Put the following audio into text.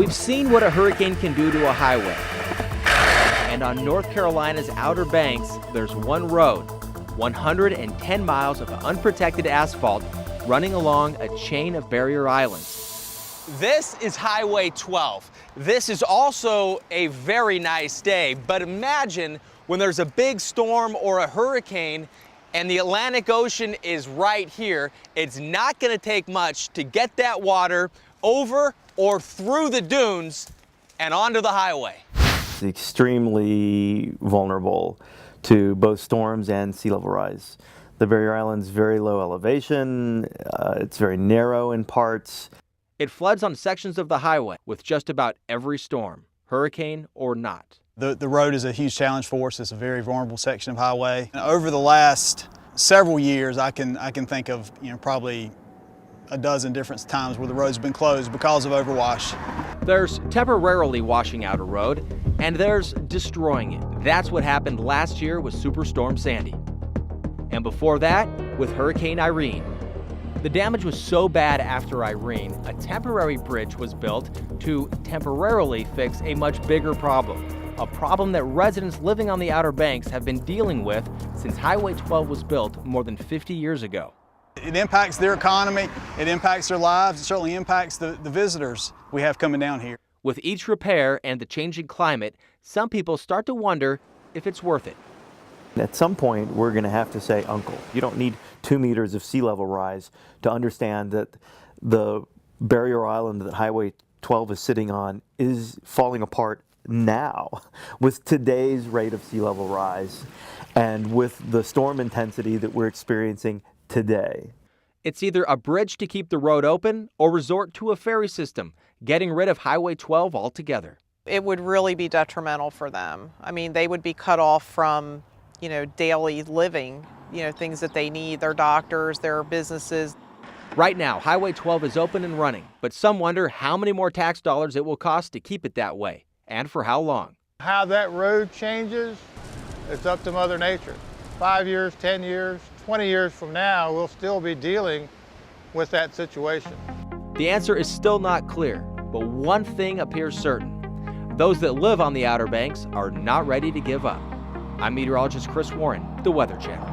We've seen what a hurricane can do to a highway. And on North Carolina's Outer Banks, there's one road, 110 miles of unprotected asphalt running along a chain of barrier islands. This is Highway 12. This is also a very nice day, but imagine when there's a big storm or a hurricane and the Atlantic Ocean is right here. It's not going to take much to get that water over or through the dunes and onto the highway. It's extremely vulnerable to both storms and sea level rise. The barrier island's very low elevation, it's very narrow in parts. It floods on sections of the highway with just about every storm, hurricane or not. The road is a huge challenge for us. It's a very vulnerable section of highway. And over the last several years, I can think of probably a dozen different times where the road's been closed because of overwash. There's temporarily washing out a road, and there's destroying it. That's what happened last year with Superstorm Sandy. And before that, with Hurricane Irene. The damage was so bad after Irene, a temporary bridge was built to temporarily fix a much bigger problem. A problem that residents living on the Outer Banks have been dealing with since Highway 12 was built more than 50 years ago. It impacts their economy, it impacts their lives, it certainly impacts the visitors we have coming down here. With each repair and the changing climate, some people start to wonder if it's worth it. At some point, we're going to have to say, Uncle, you don't need 2 meters of sea level rise to understand that the barrier island that Highway 12 is sitting on is falling apart now with today's rate of sea level rise and with the storm intensity that we're experiencing today. It's either a bridge to keep the road open or resort to a ferry system, getting rid of Highway 12 altogether. It would really be detrimental for them. I mean, they would be cut off from daily living, things that they need, their doctors, their businesses. Right now, Highway 12 is open and running, but some wonder how many more tax dollars it will cost to keep it that way, and for how long. How that road changes, it's up to Mother Nature. 5 years, 10 years, 20 years from now, we'll still be dealing with that situation. The answer is still not clear, but one thing appears certain. Those that live on the Outer Banks are not ready to give up. I'm meteorologist Chris Warren, the Weather Channel.